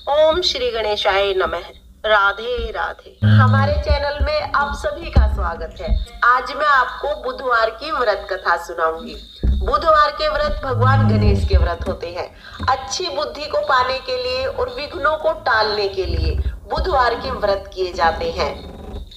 ओम श्री गणेशाय नमः। राधे राधे। हमारे चैनल में आप सभी का स्वागत है। आज मैं आपको बुधवार की व्रत कथा सुनाऊंगी। बुधवार के व्रत भगवान गणेश के व्रत होते हैं। अच्छी बुद्धि को पाने के लिए और विघ्नों को टालने के लिए बुधवार के व्रत किए जाते हैं।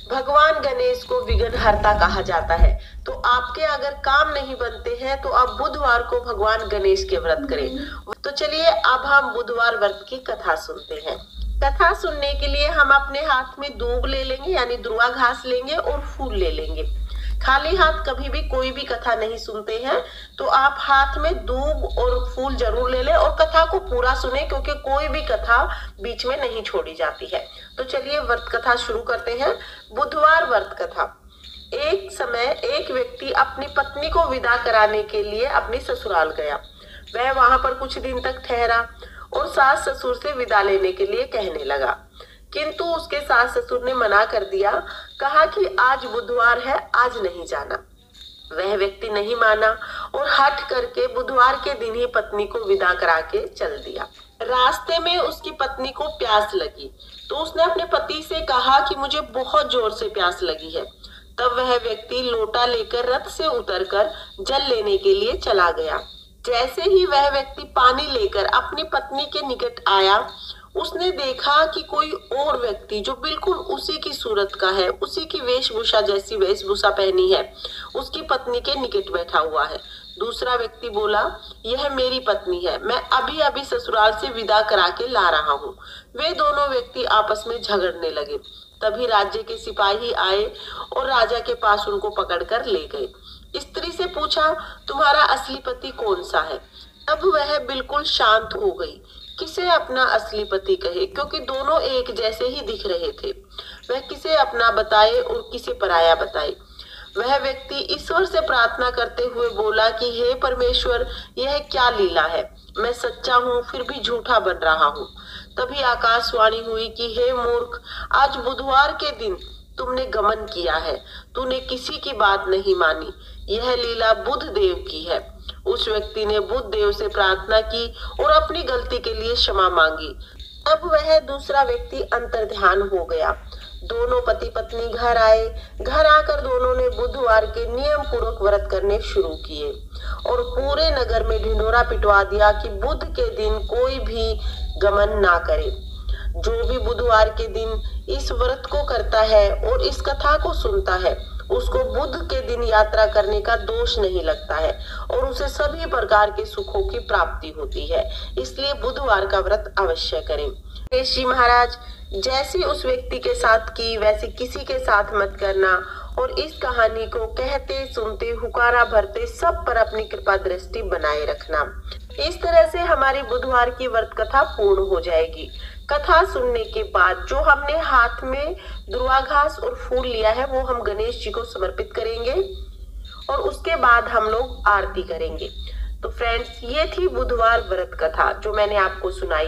भगवान गणेश को विघ्नहर्ता कहा जाता है। तो आपके अगर काम नहीं बनते हैं तो आप बुधवार को भगवान गणेश के व्रत करें। तो चलिए अब हम बुधवार व्रत की कथा सुनते हैं। कथा सुनने के लिए हम अपने हाथ में दूब ले लेंगे यानी दुर्वा घास लेंगे और फूल ले लेंगे। खाली हाथ कभी भी कोई भी कथा नहीं सुनते हैं, तो आप हाथ में दूब और फूल जरूर ले लें और कथा को पूरा सुने, क्योंकि कोई भी कथा बीच में नहीं छोड़ी जाती है। तो चलिए व्रत कथा शुरू करते हैं। बुधवार व्रत कथा। एक समय एक व्यक्ति अपनी पत्नी को विदा कराने के लिए अपनी ससुराल गया। वह वहां पर कुछ दिन तक ठहरा और सास ससुर से विदा लेने के लिए कहने लगा, किंतु उसके सास ससुर ने मना कर दिया। कहा कि आज बुधवार है, आज नहीं जाना। वह व्यक्ति नहीं माना और हठ करके बुधवार के दिन ही पत्नी को विदा करा के चल दिया। रास्ते में उसकी पत्नी को प्यास लगी, तो उसने अपने पति से कहा कि मुझे बहुत जोर से प्यास लगी है। तब वह व्यक्ति लोटा लेकर रथ से उतरकर जल लेने के लिए चला गया। जैसे ही वह व्यक्ति पानी लेकर अपनी पत्नी के निकट आया, उसने देखा कि कोई और व्यक्ति जो बिल्कुल उसी की सूरत का है, उसी की वेशभूषा जैसी वेशभूषा पहनी है, उसकी पत्नी के निकट बैठा हुआ है। दूसरा व्यक्ति बोला, यह मेरी पत्नी है, मैं अभी अभी ससुराल से विदा करा के ला रहा हूँ। वे दोनों व्यक्ति आपस में झगड़ने लगे। तभी राज्य के सिपाही आए और राजा के पास उनको पकड़कर ले गए। स्त्री से पूछा, तुम्हारा असली पति कौन सा है? अब वह बिल्कुल शांत हो गई। किसे अपना असली पति कहे, क्योंकि दोनों एक जैसे ही दिख रहे थे। वह किसे अपना बताए और किसे पराया बताए। वह व्यक्ति ईश्वर से प्रार्थना करते हुए बोला कि हे परमेश्वर, यह क्या लीला है? मैं सच्चा हूँ फिर भी झूठा बन रहा हूँ। तभी आकाशवाणी हुई कि हे मूर्ख, आज बुधवार के दिन तुमने गमन किया है, तूने किसी की बात नहीं मानी। यह लीला बुध देव की है। उस व्यक्ति ने बुध देव से प्रार्थना की और अपनी गलती के लिए क्षमा मांगी। अब वह दूसरा व्यक्ति अंतर्ध्यान हो गया। दोनों पति पत्नी घर आए। घर आकर दोनों ने बुधवार के नियम पूर्वक व्रत करने शुरू किए और पूरे नगर में ढिंढोरा पिटवा दिया कि बुध के दिन कोई भी गमन ना करे। जो भी बुधवार के दिन इस व्रत को करता है और इस कथा को सुनता है, उसको बुध के दिन यात्रा करने का दोष नहीं लगता है और उसे सभी प्रकार के सुखों की प्राप्ति होती है। इसलिए बुधवार का व्रत अवश्य करें। गणेश जी महाराज, जैसी उस व्यक्ति के साथ की वैसे किसी के साथ मत करना और इस कहानी को कहते सुनते हुकारा भरते सब पर अपनी कृपा दृष्टि बनाए रखना। इस तरह से हमारी बुधवार की व्रत कथा पूर्ण हो जाएगी। कथा सुनने के बाद जो हमने हाथ में दुर्वा घास और फूल लिया है वो हम गणेश जी को समर्पित करेंगे और उसके बाद हम लोग आरती करेंगे। तो फ्रेंड्स, ये थी बुधवार व्रत कथा जो मैंने आपको सुनाई।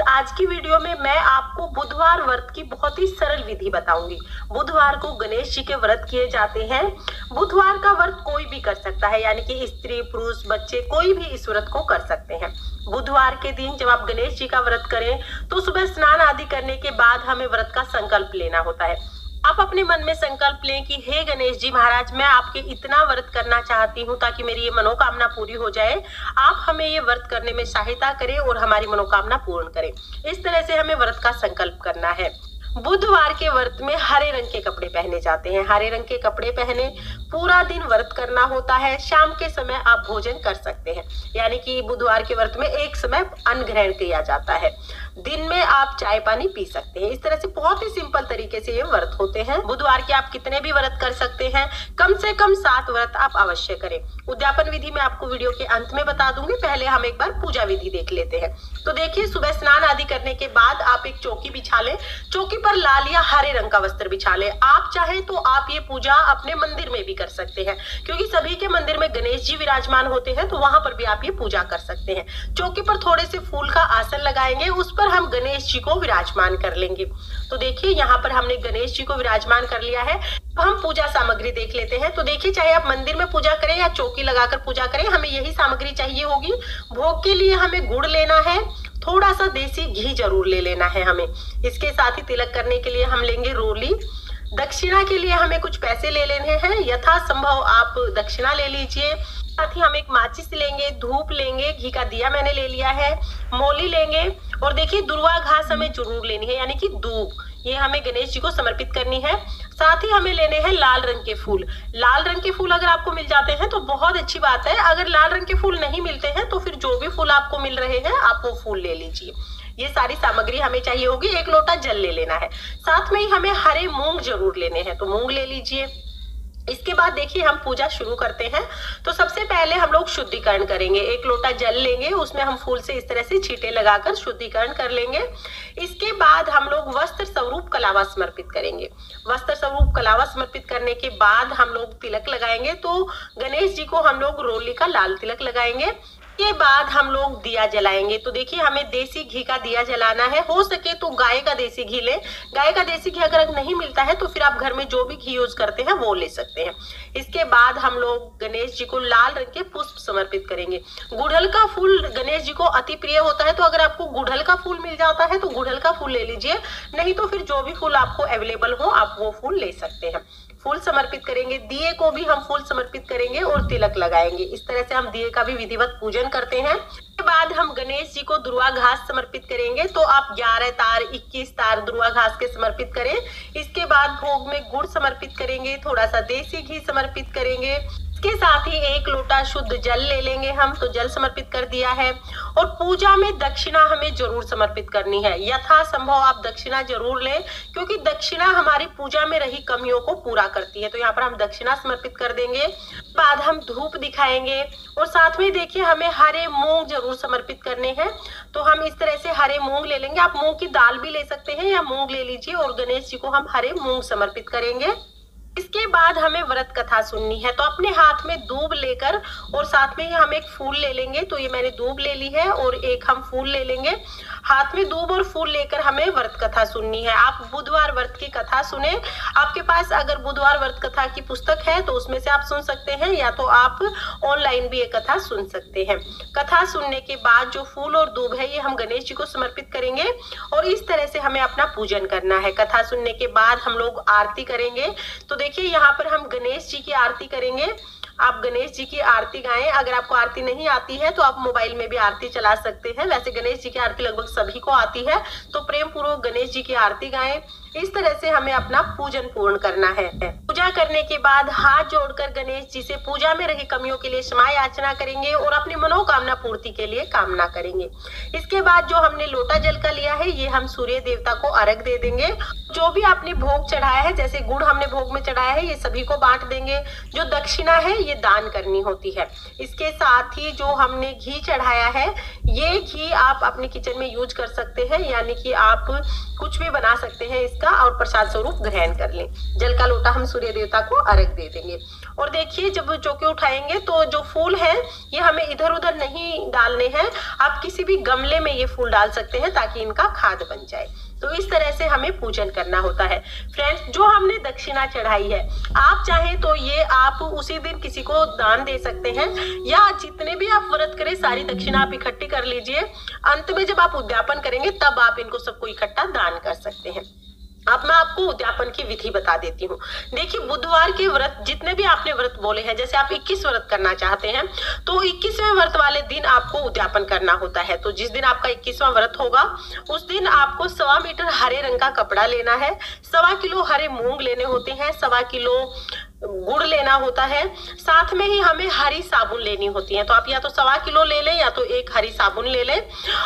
आज की वीडियो में मैं आपको बुधवार व्रत की बहुत ही सरल विधि बताऊंगी। बुधवार को गणेश जी के व्रत किए जाते हैं। बुधवार का व्रत कोई भी कर सकता है, यानी कि स्त्री पुरुष बच्चे कोई भी इस व्रत को कर सकते हैं। बुधवार के दिन जब आप गणेश जी का व्रत करें तो सुबह स्नान आदि करने के बाद हमें व्रत का संकल्प लेना होता है। आप अपने मन में संकल्प लें कि हे गणेश जी महाराज, मैं आपके इतना व्रत करना चाहती हूँ ताकि मेरी ये मनोकामना पूरी हो जाए। आप हमें ये व्रत करने में सहायता करें और हमारी मनोकामना पूर्ण करें। इस तरह से हमें व्रत का संकल्प करना है। बुधवार के व्रत में हरे रंग के कपड़े पहने जाते हैं। हरे रंग के कपड़े पहने पूरा दिन व्रत करना होता है। शाम के समय आप भोजन कर सकते हैं, यानी कि बुधवार के व्रत में एक समय अन्न ग्रहण किया जाता है। दिन में आप चाय पानी पी सकते हैं। इस तरह से बहुत ही सिंपल तरीके से ये व्रत होते हैं। बुधवार के आप कितने भी व्रत कर सकते हैं। कम से कम 7 व्रत आप अवश्य करें। उद्यापन विधि मैं आपको वीडियो के अंत में बता दूंगी। पहले हम एक बार पूजा विधि देख लेते हैं। तो देखिए, सुबह स्नान आदि करने के बाद आप एक चौकी बिछा लें। चौकी पर लाल या हरे रंग का वस्त्र बिछा लें। आप चाहे तो आप ये पूजा अपने मंदिर में भी कर सकते हैं, क्योंकि सभी के मंदिर में गणेश जी विराजमान होते हैं, तो वहां पर भी आप ये पूजा कर सकते हैं। चौकी पर थोड़े से फूल का आसन लगाएंगे, उस पर हम गणेश जी को विराजमान कर लेंगे। तो देखिए, यहाँ पर हमने गणेश जी को विराजमान कर लिया है। हम पूजा सामग्री देख लेते हैं। तो देखिए, चाहे आप मंदिर में पूजा करें या चौकी लगाकर पूजा करें, हमें यही सामग्री चाहिए होगी। भोग के लिए हमें गुड़ लेना है, थोड़ा सा देसी घी जरूर ले लेना है हमें। इसके साथ ही तिलक करने के लिए हम लेंगे रोली। दक्षिणा के लिए हमें कुछ पैसे ले लेने हैं, यथासंभव आप दक्षिणा ले लीजिए। साथ ही हम एक माचिस लेंगे, धूप लेंगे, घी का दिया मैंने ले लिया है, मौली लेंगे और देखिए दुर्वा घास हमें जरूर लेनी है, यानी कि दूब, ये हमें गणेश जी को समर्पित करनी है। साथ ही हमें लेने हैं लाल रंग के फूल। लाल रंग के फूल अगर आपको मिल जाते हैं तो बहुत अच्छी बात है, अगर लाल रंग के फूल नहीं मिलते हैं तो फिर जो भी फूल आपको मिल रहे हैं आप वो फूल ले लीजिए। ये सारी सामग्री हमें चाहिए होगी। 1 लोटा जल ले लेना है। साथ में ही हमें हरे मूंग जरूर लेने हैं, तो मूंग ले लीजिए। इसके बाद देखिए हम पूजा शुरू करते हैं। तो सबसे पहले हम लोग शुद्धिकरण करेंगे। 1 लोटा जल लेंगे, उसमें हम फूल से इस तरह से छींटे लगाकर शुद्धिकरण कर लेंगे। इसके बाद हम लोग वस्त्र स्वरूप कलावा समर्पित करेंगे। वस्त्र स्वरूप कलावा समर्पित करने के बाद हम लोग तिलक लगाएंगे। तो गणेश जी को हम लोग रोली का लाल तिलक लगाएंगे। के बाद हम लोग दिया जलाएंगे। तो देखिए हमें देसी घी का दिया जलाना है, हो सके तो गाय का देसी घी लें। गाय का देसी घी अगर नहीं मिलता है तो फिर आप घर में जो भी घी यूज करते हैं वो ले सकते हैं। इसके बाद हम लोग गणेश जी को लाल रंग के पुष्प समर्पित करेंगे। गुड़हल का फूल गणेश जी को अति प्रिय होता है, तो अगर आपको गुड़हल का फूल मिल जाता है तो गुड़हल का फूल ले लीजिए, नहीं तो फिर जो भी फूल आपको अवेलेबल हो आप वो फूल ले सकते हैं। फूल समर्पित करेंगे, दिए को भी हम फूल समर्पित करेंगे और तिलक लगाएंगे। इस तरह से हम दिए का भी विधिवत पूजन करते हैं। इसके बाद हम गणेश जी को दुर्वा घास समर्पित करेंगे। तो आप 11 तार 21 तार दुर्वा घास के समर्पित करें। इसके बाद भोग में गुड़ समर्पित करेंगे, थोड़ा सा देसी घी समर्पित करेंगे। इसके साथ ही 1 लोटा शुद्ध जल ले लेंगे हम, तो जल समर्पित कर दिया है। और पूजा में दक्षिणा हमें जरूर समर्पित करनी है। यथासंभव आप दक्षिणा जरूर लें, क्योंकि दक्षिणा हमारी पूजा में रही कमियों को पूरा करती है। तो यहाँ पर हम दक्षिणा समर्पित कर देंगे। बाद हम धूप दिखाएंगे और साथ में देखिए हमें हरे मूंग जरूर समर्पित करने हैं। तो हम इस तरह से हरे मूंग ले लेंगे। आप मूंग की दाल भी ले सकते हैं या मूंग ले लीजिए और गणेश जी को हम हरे मूंग समर्पित करेंगे। इसके बाद हमें व्रत कथा सुननी है। तो अपने हाथ में दूब लेकर और साथ में ही हम एक फूल ले लेंगे। तो ये मैंने दूब ले ली है और एक हम फूल ले लेंगे। हाथ में दूब और फूल लेकर हमें व्रत कथा सुननी है। आप बुधवार व्रत की कथा सुने। आपके पास अगर बुधवार व्रत कथा की पुस्तक है तो उसमें से आप सुन सकते हैं, या तो आप ऑनलाइन भी ये कथा सुन सकते हैं। कथा सुनने के बाद जो फूल और दूब है ये हम गणेश जी को समर्पित करेंगे और इस तरह से हमें अपना पूजन करना है। कथा सुनने के बाद हम लोग आरती करेंगे। तो देखिए यहाँ पर हम गणेश जी की आरती करेंगे। आप गणेश जी की आरती गाएं। अगर आपको आरती नहीं आती है तो आप मोबाइल में भी आरती चला सकते हैं। वैसे गणेश जी की आरती लगभग सभी को आती है, तो प्रेम पूर्वक गणेश जी की आरती गाएं। इस तरह से हमें अपना पूजन पूर्ण करना है। पूजा करने के बाद हाथ जोड़कर गणेश जी से पूजा में रही कमियों के लिए क्षमा याचना करेंगे और अपनी मनोकामना पूर्ति के लिए कामना करेंगे। इसके बाद जो हमने लोटा जल का लिया है ये हम सूर्य देवता को अर्घ दे देंगे। जो भी आपने भोग चढ़ाया है, जैसे गुड़ हमने भोग में चढ़ाया है, ये सभी को बांट देंगे। जो दक्षिणा है ये दान करनी होती है। इसके साथ ही जो हमने घी चढ़ाया है ये घी आप अपने किचन में यूज कर सकते हैं, यानी कि आप कुछ भी बना सकते हैं इसका और प्रसाद स्वरूप ग्रहण कर लें। जल का लोटा हम सूर्य देवता को अर्घ दे देंगे। और देखिए जब चौके उठाएंगे तो जो फूल है ये हमें इधर उधर नहीं डालने हैं। आप किसी भी गमले में ये फूल डाल सकते हैं ताकि इनका खाद बन जाए। तो इस तरह से हमें पूजन करना होता है। फ्रेंड्स, जो हमने दक्षिणा चढ़ाई है आप चाहें तो ये आप उसी दिन किसी को दान दे सकते हैं, या जितने भी आप व्रत करें सारी दक्षिणा आप इकट्ठी कर लीजिए। अंत में जब आप उद्यापन करेंगे तब आप इनको सबको इकट्ठा दान कर सकते हैं। अब मैं आपको उद्यापन की विधि बता देती हूँ। देखिए बुधवार के व्रत जितने भी आपने व्रत बोले हैं, जैसे आप 21 व्रत करना चाहते हैं तो 21वें व्रत वाले दिन आपको उद्यापन करना होता है। तो जिस दिन आपका 21वां व्रत होगा उस दिन आपको 1.25 मीटर हरे रंग का कपड़ा लेना है, 1.25 किलो हरे मूंग लेने होते हैं, 1.25 किलो गुड़ लेना होता है। साथ में ही हमें हरी साबुन लेनी होती है। तो आप या तो 1.25 किलो ले लें या तो एक हरी साबुन ले लें।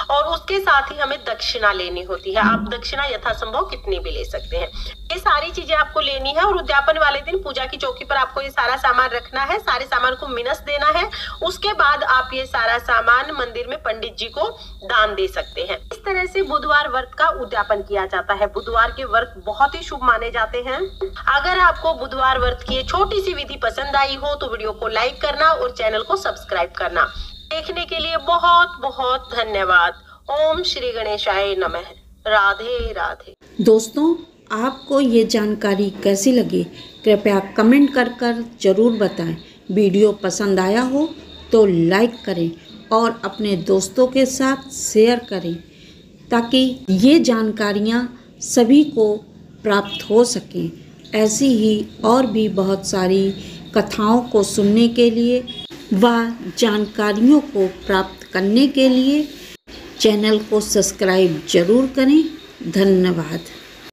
और उसके साथ ही हमें दक्षिणा लेनी होती है। आप दक्षिणा यथासंभव कितनी भी ले सकते हैं। ये सारी चीजें आपको लेनी है और उद्यापन वाले दिन पूजा की चौकी पर आपको ये सारा सामान रखना है। सारे सामान को मिनस देना है। उसके बाद आप ये सारा सामान मंदिर में पंडित जी को दान दे सकते हैं। इस तरह से बुधवार व्रत का उद्यापन किया जाता है। बुधवार के व्रत बहुत ही शुभ माने जाते हैं। अगर आपको बुधवार व्रत की छोटी सी विधि पसंद आई हो तो वीडियो को लाइक करना और चैनल को सब्सक्राइब करना। देखने के लिए बहुत बहुत धन्यवाद। ओम श्री गणेशाय नमः। राधे राधे। दोस्तों, आपको ये जानकारी कैसी लगी कृपया कमेंट कर जरूर बताएं। वीडियो पसंद आया हो तो लाइक करें और अपने दोस्तों के साथ शेयर करें ताकि ये जानकारियाँ सभी को प्राप्त हो सकें। ऐसी ही और भी बहुत सारी कथाओं को सुनने के लिए व जानकारियों को प्राप्त करने के लिए चैनल को सब्सक्राइब जरूर करें। धन्यवाद।